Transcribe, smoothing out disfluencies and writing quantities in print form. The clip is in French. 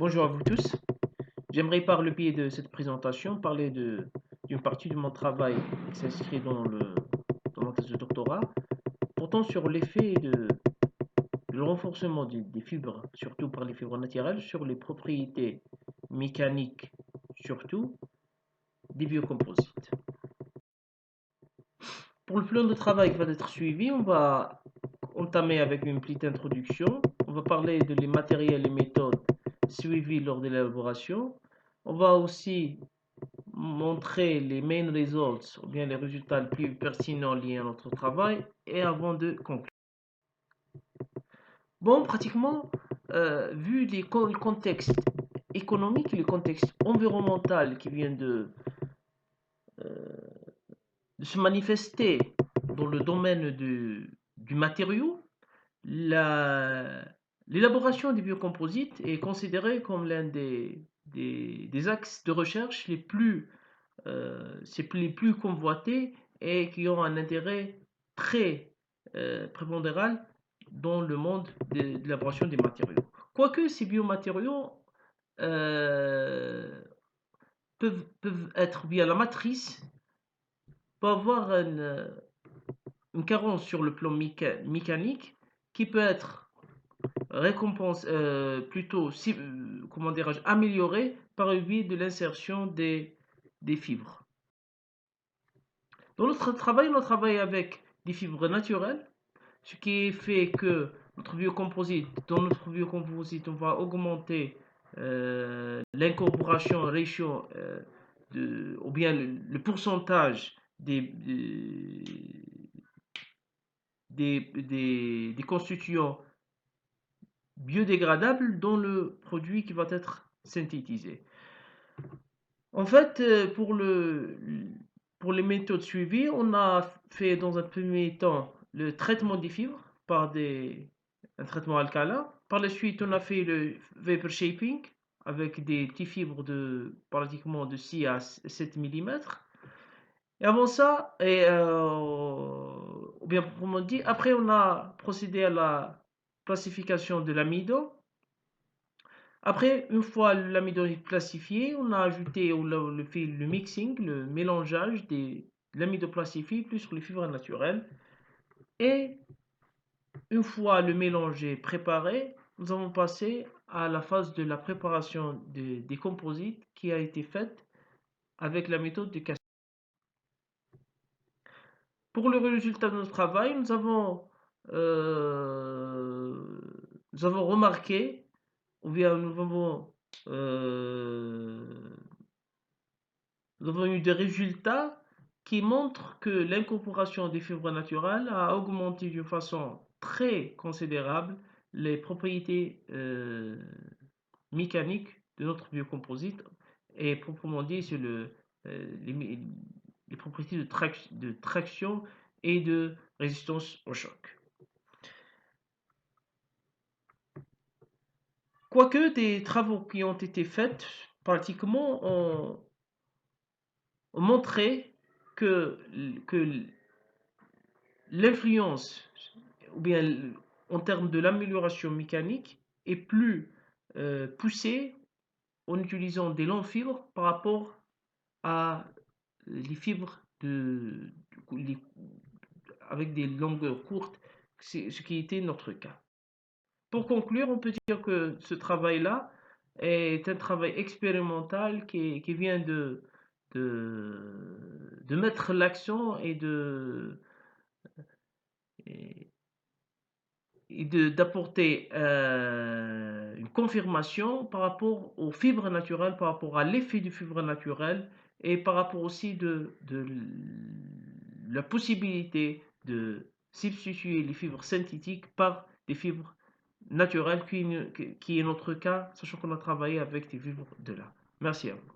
Bonjour à vous tous. J'aimerais par le biais de cette présentation parler d'une partie de mon travail qui s'inscrit dans mon thèse de doctorat, portant sur l'effet le renforcement des fibres, surtout par les fibres naturelles, sur les propriétés mécaniques, surtout des biocomposites. Pour le plan de travail qui va être suivi, on va entamer avec une petite introduction. On va parler de les matériels et méthodes suivis lors de l'élaboration. On va aussi montrer les main results ou bien les résultats les plus pertinents liés à notre travail et avant de conclure. Bon, pratiquement, vu le contexte économique et le contexte environnemental qui vient de se manifester dans le domaine du matériau, l'élaboration des biocomposites est considérée comme l'un des axes de recherche les plus convoités et qui ont un intérêt très prépondéral dans le monde de l'élaboration des matériaux. Quoique ces biomatériaux euh, peuvent être via la matrice, peut avoir une carence sur le plan mécanique qui peut être comment dirais-je, améliorée par le biais de l'insertion des fibres. Dans notre travail, on travaille avec des fibres naturelles, ce qui fait que dans notre biocomposite, on va augmenter l'incorporation ratio ou bien le pourcentage des constituants biodégradables dans le produit qui va être synthétisé. En fait, pour les méthodes suivies, on a fait dans un premier temps le traitement des fibres par un traitement alcalin. Par la suite, on a fait le vapor shaping avec des petites fibres de pratiquement de 6 à 7 mm. Et avant ça, ou bien proprement dit, après on a procédé à la classification de l'amidon. Après, une fois l'amidon est classifié, on a ajouté le mixing, le mélangeage de l'amidon classifié plus les fibres naturelles. Et une fois le mélange est préparé, nous avons passé à la phase de la préparation des composites qui a été faite avec la méthode de Castor. Pour le résultat de notre travail, euh, nous avons remarqué, ou bien nous avons eu des résultats qui montrent que l'incorporation des fibres naturelles a augmenté d'une façon très considérable les propriétés mécaniques de notre biocomposite et proprement dit sur les propriétés de traction et de résistance au choc. Quoique des travaux qui ont été faits pratiquement ont montré que l'influence, ou bien en termes de l'amélioration mécanique, est plus poussée en utilisant des longues fibres par rapport à les fibres avec des longueurs courtes, ce qui était notre cas. Pour conclure, on peut dire que ce travail-là est un travail expérimental qui vient de mettre l'accent et d'apporter une confirmation par rapport aux fibres naturelles, par rapport à l'effet des fibres naturelles et par rapport aussi de la possibilité de substituer les fibres synthétiques par des fibres naturelles qui est notre cas, sachant qu'on a travaillé avec des fibres de lin. Merci à vous.